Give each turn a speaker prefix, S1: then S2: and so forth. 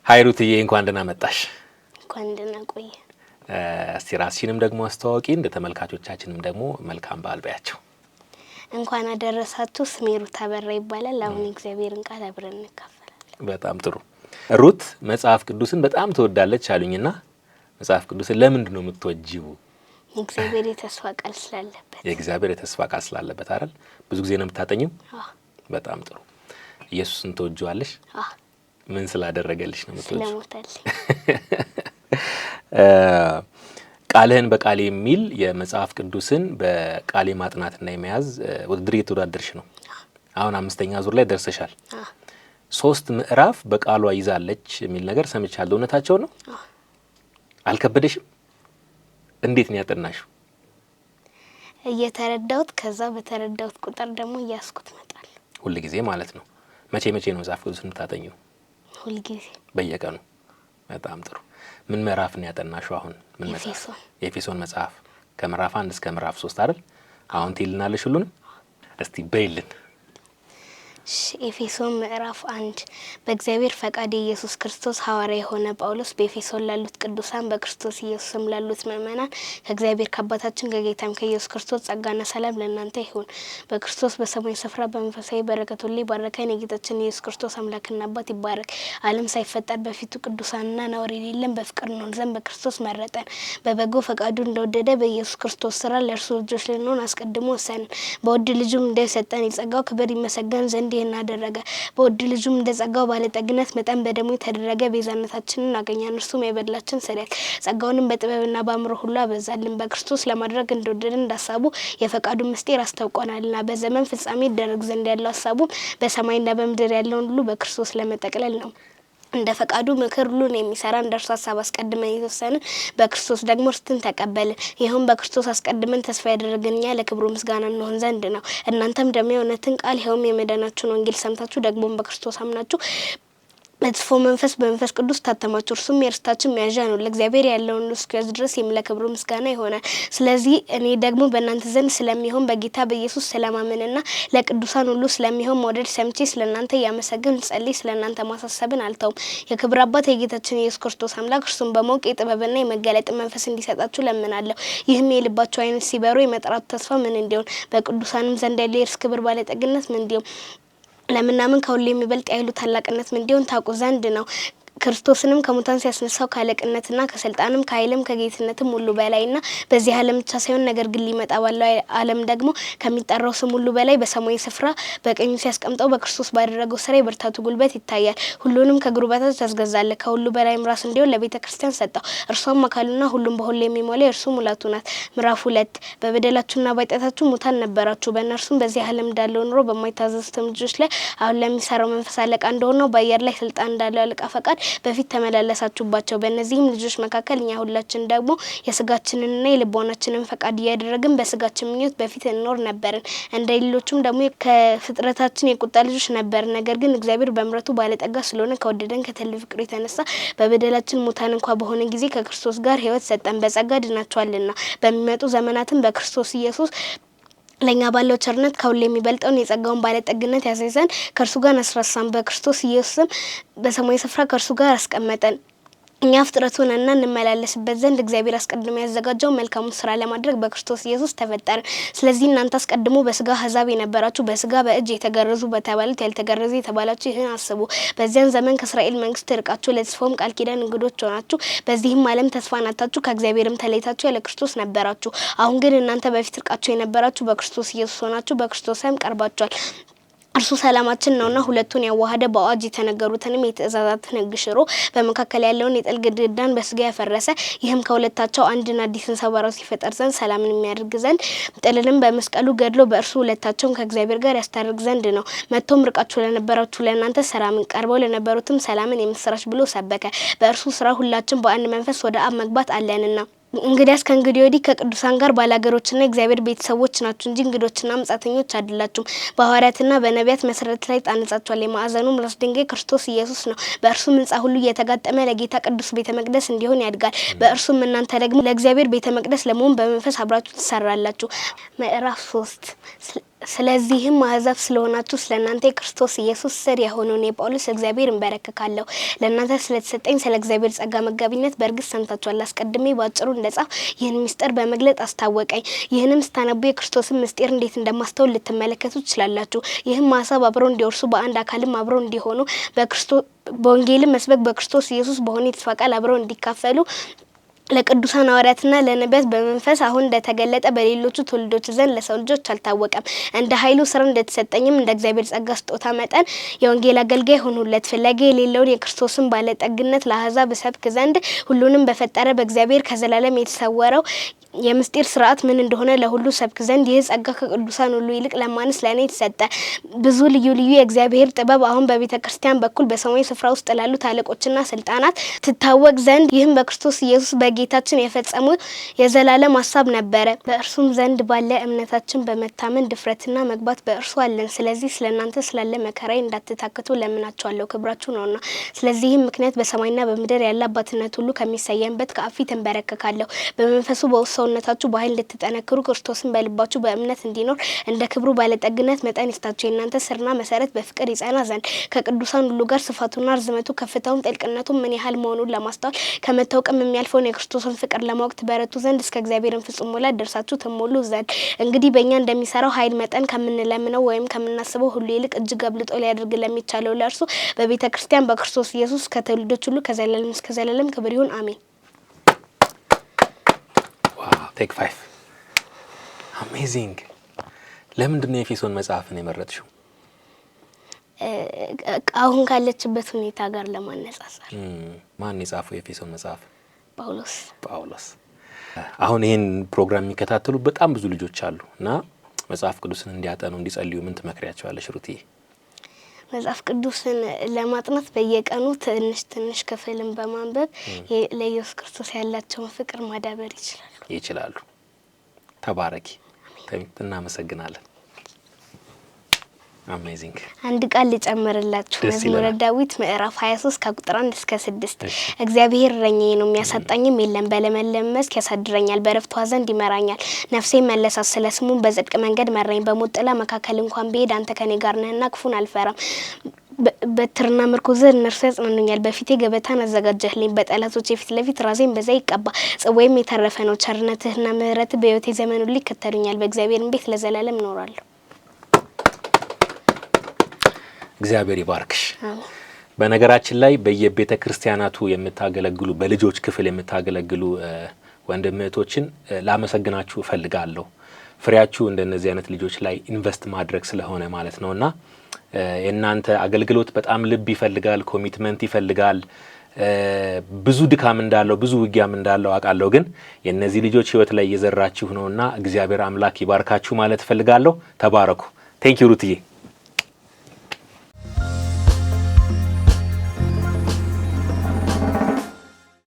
S1: ሃይሩትዬ እንኳን ደህና መጣሽ።
S2: እንኳን ደህና ቆየ።
S1: እስቲ ራስሽንም ደግሞ አስተዋውቂ፣ እንደ ተመልካቾቻችንም ደግሞ መልካም በዓል በያቸው።
S2: እንኳን አደረሳችሁ። ስሜ ሩት አበራ ይባላል። አሁን እግዚአብሔርን ቃል አብረን እንካፈላለን።
S1: በጣም ጥሩ። ሩት መጽሐፍ ቅዱስን በጣም ትወዳለች አሉኝና መጽሐፍ ቅዱስን ለምንድን ነው የምትወጂው?
S2: የእግዚአብሔር የተስፋ ቃል ስላለበት።
S1: የእግዚአብሔር የተስፋ ቃል ስላለበት አይደል? ብዙ ጊዜ ነው የምታጠኚው? በጣም ጥሩ። ኢየሱስን ትወጂዋለሽ? ምን ስላደረገልሽ ነው የምትወጂው?
S2: ስለሞተልኝ።
S1: ቃልህን በቃሌ የሚል የመጽሐፍ ቅዱስን በቃሌ ማጥናትና የመያዝ ውድድር እየተወዳደርሽ ነው። አሁን 5ኛ ዙር ላይ ደርሰሻል። 3 ምዕራፍ በቃሏ ይዛለች የሚል ነገር ሰምቻለሁ። እውነታቸው ነው? አልከበደሽም? እንዴት ነው ያጠናሽው?
S2: እየተረዳሁት ከዛ በተረዳሁት ቁጥር ደግሞ እያስኩት መጣል።
S1: ሁሉ ጊዜ ማለት ነው። መቼ ነው መጽሐፍ ቅዱስን የምታጠኚው?
S2: ሁሉ ጊዜ
S1: በየቀኑ። በጣም ጥሩ። ምን ምዕራፍ ነው ያጠናሽው አሁን? ምን መጽሐፍ? የኤፌሶን መጽሐፍ ከምዕራፍ 1 እስከ ምዕራፍ 3 አይደል? አሁን ትይልናለሽ ሁሉንም? እስቲ በይልን።
S2: ኤፌሶን ምዕራፍ 1 በእግዚአብሔር ፈቃድ የኢየሱስ ክርስቶስ ሐዋርያ የሆነ ጳውሎስ በኤፌሶን ላሉት ቅዱሳን በክርስቶስ ኢየሱስም ላሉት ምእመናን ከእግዚአብሔር ከአባታችን ከጌታም ከኢየሱስ ክርስቶስ ጸጋና ሰላም ለእናንተ ይሁን። በክርስቶስ በሰማይ ስፍራ በመንፈሳዊ በረከት ሁሉ ባረከን። የጌታችን ኢየሱስ ክርስቶስ አምላክና አባት ይባረክ። ዓለም ሳይፈጠር በፊቱ ቅዱሳንና ነውር የሌለን በፍቅር እንሆን ዘንድ በክርስቶስ መረጠን። በበጎ ፈቃዱ እንደወደደ በኢየሱስ ክርስቶስ ስራ ለእርሱ ልጆች ልንሆን አስቀድሞ ወሰንን። በውድ ልጁም እንደሰጠን የጸጋው ክብር ይመሰገን ዘንድ እናደረገ። በውድ ልጁም እንደጸጋው ባለጠግነት መጠን በደሙ የተደረገ ቤዛነታችንን አገኘን። እርሱም የበደላችን ስርየት ጸጋውንም በጥበብና በአእምሮ ሁሉ አበዛልን። በክርስቶስ ለማድረግ እንደወደደን እንዳሳቡ የፈቃዱ ምስጢር አስታውቆናልና በዘመን ፍጻሜ ይደረግ ዘንድ ያለው ሀሳቡ በሰማይና በምድር ያለውን ሁሉ በክርስቶስ ለመጠቅለል ነው። እንደ ፈቃዱ ምክር ሁሉን የሚሰራ እንደርሱ ሀሳብ አስቀድመን የተወሰንን በክርስቶስ ደግሞ ርስትን ተቀበልን። ይኸውም በክርስቶስ አስቀድመን ተስፋ ያደረግን እኛ ለክብሩ ምስጋና እንሆን ዘንድ ነው። እናንተም ደግሞ የእውነትን ቃል ይኸውም የመዳናችሁን ወንጌል ሰምታችሁ ደግሞም በክርስቶስ አምናችሁ በተስፋ መንፈስ በመንፈስ ቅዱስ ታተማችሁ። እርሱም የርስታችን መያዣ ነው። ለእግዚአብሔር ያለውን እስኪያዝ ድረስ ለክብሩ ምስጋና ይሆናል። ስለዚህ እኔ ደግሞ በእናንተ ዘንድ ስለሚሆን በጌታ በኢየሱስ ስለማመንና ለቅዱሳን ሁሉ ስለሚሆን መውደድ ሰምቼ ስለእናንተ እያመሰግን ልጸልይ ስለእናንተ ማሳሰብን አልተውም። የክብር አባት የጌታችን ኢየሱስ ክርስቶስ አምላክ እርሱም በማወቅ የጥበብና የመገለጥ መንፈስ እንዲሰጣችሁ ለምናለሁ። ይህም የልባችሁ ዓይኖች ሲበሩ የመጥራቱ ተስፋ ምን እንዲሆን በቅዱሳንም ዘንድ ያለው የእርስ ክብር ባለጠግነት ምን እንዲሆን ለምናምን ከሁሉ የሚበልጥ የኃይሉ ታላቅነት ምን እንዲሆን ታውቁ ዘንድ ነው። ክርስቶስንም ከሙታን ሲያስነሳው ከአለቅነትና ከስልጣንም ከኃይልም ከጌትነትም ሁሉ በላይና በዚህ ዓለም ብቻ ሳይሆን ነገር ግን ሊመጣ ባለው ዓለም ደግሞ ከሚጠራው ስም ሁሉ በላይ በሰማያዊ ስፍራ በቀኙ ሲያስቀምጠው በክርስቶስ ባደረገው ስራ የብርታቱ ጉልበት ይታያል። ሁሉንም ከእግሩ በታች ያስገዛል። ከሁሉ በላይም ራስ እንዲሆን ለቤተ ክርስቲያን ሰጠው። እርሷም አካሉና ሁሉም በሁሉ የሚሞላ የእርሱ ሙላቱ ናት። ምዕራፍ 2 በበደላችሁና በኃጢአታችሁ ሙታን ነበራችሁ። በእነርሱም በዚህ ዓለም እንዳለው ኑሮ በማይታዘዙትም ልጆች ላይ አሁን ለሚሰራው መንፈስ አለቃ እንደሆነው በአየር ላይ ስልጣን እንዳለው አለቃ ፈቃድ በፊት ተመላለሳችሁባቸው። በእነዚህም ልጆች መካከል እኛ ሁላችን ደግሞ የስጋችንንና የልቦናችንን ፈቃድ እያደረግን በስጋችን ምኞት በፊት እንኖር ነበርን። እንደ ሌሎቹም ደግሞ ከፍጥረታችን የቁጣ ልጆች ነበር። ነገር ግን እግዚአብሔር በምሕረቱ ባለጠጋ ስለሆነ ከወደደን ከትልቅ ፍቅሩ የተነሳ በበደላችን ሙታን እንኳ በሆነ ጊዜ ከክርስቶስ ጋር ሕይወት ሰጠን። በጸጋ ድናችኋልና በሚመጡ ዘመናትም በክርስቶስ ኢየሱስ ለኛ ባለው ቸርነት ከሁሉ የሚበልጠውን የጸጋውን ባለጠግነት ያሳይዘን ከእርሱ ጋር አስረሳን። በክርስቶስ ኢየሱስም በሰማያዊ ስፍራ ከእርሱ ጋር አስቀመጠን። እኛ ፍጥረቱን እና እንመላለስበት ዘንድ እግዚአብሔር አስቀድሞ ያዘጋጀው መልካሙን ስራ ለማድረግ በክርስቶስ ኢየሱስ ተፈጠርን። ስለዚህ እናንተ አስቀድሞ በስጋ አሕዛብ የነበራችሁ በስጋ በእጅ የተገረዙ በተባሉት ያልተገረዙ የተባላችሁ ይህን አስቡ። በዚያን ዘመን ከእስራኤል መንግስት ርቃችሁ ለተስፋውም ቃል ኪዳን እንግዶች ሆናችሁ በዚህም ዓለም ተስፋን አጥታችሁ ከእግዚአብሔርም ተለይታችሁ ያለ ክርስቶስ ነበራችሁ። አሁን ግን እናንተ በፊት ርቃችሁ የነበራችሁ በክርስቶስ ኢየሱስ ሆናችሁ በክርስቶስም ቀርባችኋል። እርሱ ሰላማችን ነውና ሁለቱን ያዋሃደ በአዋጅ የተነገሩትንም የትእዛዛትን ሕግ ሽሮ በመካከል ያለውን የጥል ግድግዳን በስጋ ያፈረሰ ይህም ከሁለታቸው አንድን አዲስን ሰው በራሱ ይፈጠር ዘንድ ሰላምን የሚያደርግ ዘንድ ጥልንም በመስቀሉ ገድሎ በእርሱ ሁለታቸውን ከእግዚአብሔር ጋር ያስታርቅ ዘንድ ነው። መጥቶም ርቃችሁ ለነበራችሁ ለእናንተ ሰላምን ቀርበው ለነበሩትም ሰላምን የምስራች ብሎ ሰበከ። በእርሱ ስራ ሁላችን በአንድ መንፈስ ወደ አብ መግባት አለንና እንግዲያስ ከእንግዲህ ወዲህ ከቅዱሳን ጋር ባላገሮችና እግዚአብሔር ቤተሰቦች ናችሁ እንጂ እንግዶችና መጻተኞች አይደላችሁም። በሐዋርያትና በነቢያት መሰረት ላይ ጣነጻችኋል። የማዕዘኑም ራስ ድንጋይ ክርስቶስ ኢየሱስ ነው። በእርሱም ሕንጻ ሁሉ እየተጋጠመ ለጌታ ቅዱስ ቤተ መቅደስ እንዲሆን ያድጋል። በእርሱም እናንተ ደግሞ ለእግዚአብሔር ቤተ መቅደስ ለመሆን በመንፈስ አብራችሁ ትሰራላችሁ። ምዕራፍ 3 ስለዚህም አሕዛብ ስለሆናችሁ ስለናንተ የክርስቶስ ኢየሱስ ስር የሆነውን የጳውሎስ እግዚአብሔር እንበረከካለሁ። ለእናንተ ስለተሰጠኝ ስለ እግዚአብሔር ጸጋ መጋቢነት በእርግጥ ሰምታችኋል። አስቀድሜ ባጭሩ እንደጻፍ ይህን ምስጢር በመግለጥ አስታወቀኝ። ይህንም ስታነቡ የክርስቶስን ምስጢር እንዴት እንደማስተውል ልትመለከቱ ትችላላችሁ። ይህም አሕዛብ አብረው እንዲወርሱ በአንድ አካልም አብረው እንዲሆኑ በወንጌልም መስበክ በክርስቶስ ኢየሱስ በሆነ የተስፋ ቃል አብረው እንዲካፈሉ ለቅዱሳን ሐዋርያትና ለነቢያት በመንፈስ አሁን እንደተገለጠ በሌሎቹ ትውልዶች ዘንድ ለሰው ልጆች አልታወቀም። እንደ ኃይሉ ስራ እንደተሰጠኝም እንደ እግዚአብሔር ጸጋ ስጦታ መጠን የወንጌል አገልጋይ ሆኑለት። ፍለጋ የሌለውን የክርስቶስን ባለጠግነት ለአሕዛብ እሰብክ ዘንድ ሁሉንም በፈጠረ በእግዚአብሔር ከዘላለም የተሰወረው የምስጢር ስርዓት ምን እንደሆነ ለሁሉ ሰብክ ዘንድ ይህ ጸጋ ከቅዱሳን ሁሉ ይልቅ ለማንስ ለእኔ ተሰጠ። ብዙ ልዩ ልዩ የእግዚአብሔር ጥበብ አሁን በቤተ ክርስቲያን በኩል በሰማያዊ ስፍራ ውስጥ ላሉት አለቆችና ስልጣናት ትታወቅ ዘንድ ይህም በክርስቶስ ኢየሱስ በጌታችን የፈጸመው የዘላለም ሀሳብ ነበረ። በእርሱም ዘንድ ባለ እምነታችን በመታመን ድፍረትና መግባት በእርሱ አለን። ስለዚህ ስለእናንተ ስላለ መከራዬ እንዳትታክቱ ለምናችኋለሁ፣ ክብራችሁ ነውና። ስለዚህም ምክንያት በሰማይና በምድር ያለ አባትነት ሁሉ ከሚሰየምበት ከአብ ፊት እንበረከካለሁ። በመንፈሱ በውስጥ ሰውነታችሁ በኃይል እንድትጠነክሩ ክርስቶስን በልባችሁ በእምነት እንዲኖር እንደ ክብሩ ባለጠግነት መጠን ይስጣችሁ። የእናንተ ስርና መሰረት በፍቅር ይጸና ዘንድ ከቅዱሳን ሁሉ ጋር ስፋቱና ርዝመቱ ከፍታውም ጥልቅነቱ ምን ያህል መሆኑን ለማስተዋል ከመታወቅም የሚያልፈውን የክርስቶስን ፍቅር ለማወቅ ትበረቱ ዘንድ እስከ እግዚአብሔርን ፍጹም ሙላት ደርሳችሁ ትሞሉ ዘንድ እንግዲህ በእኛ እንደሚሰራው ኃይል መጠን ከምንለምነው ወይም ከምናስበው ሁሉ ይልቅ እጅግ አብልጦ ሊያደርግ ለሚቻለው ለእርሱ በቤተ ክርስቲያን በክርስቶስ ኢየሱስ ከትውልዶች ሁሉ ከዘላለም እስከ ዘላለም ክብር ይሁን፣ አሜን።
S1: ቴክ 5 አሜዚንግ። ለምንድን ነው የኤፌሶን መጽሐፍን የመረጥሽው?
S2: አሁን ካለችበት ሁኔታ ጋር ለማነጻጸር።
S1: ማን የጻፈው የኤፌሶን መጽሐፍ?
S2: ጳውሎስ።
S1: አሁን ይህን ፕሮግራም የሚከታተሉ በጣም ብዙ ልጆች አሉ እና መጽሐፍ ቅዱስን እንዲያጠኑ እንዲጸልዩ ምን ትመክሪያቸዋለሽ ሩትዬ?
S2: መጽሐፍ ቅዱስን ለማጥናት በየቀኑ ትንሽ ክፍልን በማንበብ ለኢየሱስ ክርስቶስ ያላቸውን ፍቅር ማዳበር ይችላሉ። ተባረኪ። እናመሰግናለን። አሜዚንግ። አንድ ቃል ልጨምርላችሁ። መዝሙረ ዳዊት ምዕራፍ 23 ከቁጥር 1 እስከ 6 እግዚአብሔር እረኛዬ ነው፣ የሚያሳጣኝም የለም። በለመለመ መስክ ያሳድረኛል፣ በዕረፍት ውኃ ዘንድ ይመራኛል። ነፍሴን መለሳት፣ ስለ ስሙም በጽድቅ መንገድ መራኝ። በሞት ጥላ መካከል እንኳን ብሄድ አንተ ከኔ ጋር ነህና ክፉን አልፈራም። በትርና ምርኩዝህ እነርሱ ያጽናኑኛል። በፊቴ ገበታን አዘጋጀህልኝ፣ በጠላቶቼ ፊት ለፊት ራሴን በዘይት ቀባ። ጽዋዬም የተረፈ ነው። ቸርነትህና ምሕረትህ በሕይወቴ ዘመን ሁሉ ይከተሉኛል። በእግዚአብሔርም ቤት ለዘላለም እኖራለሁ። እግዚአብሔር ይባርክሽ። በነገራችን ላይ በየቤተ ክርስቲያናቱ የምታገለግሉ በልጆች ክፍል የምታገለግሉ ወንድም እህቶችን ላመሰግናችሁ እፈልጋለሁ። ፍሬያችሁ እንደነዚህ አይነት ልጆች ላይ ኢንቨስት ማድረግ ስለሆነ ማለት ነውና የእናንተ አገልግሎት በጣም ልብ ይፈልጋል፣ ኮሚትመንት ይፈልጋል። ብዙ ድካም እንዳለው ብዙ ውጊያም እንዳለው አውቃለሁ። ግን የነዚህ ልጆች ህይወት ላይ እየዘራችሁ ነውና እግዚአብሔር አምላክ ይባርካችሁ ማለት እፈልጋለሁ። ተባረኩ። ቴንክ ዩ ሩትዬ።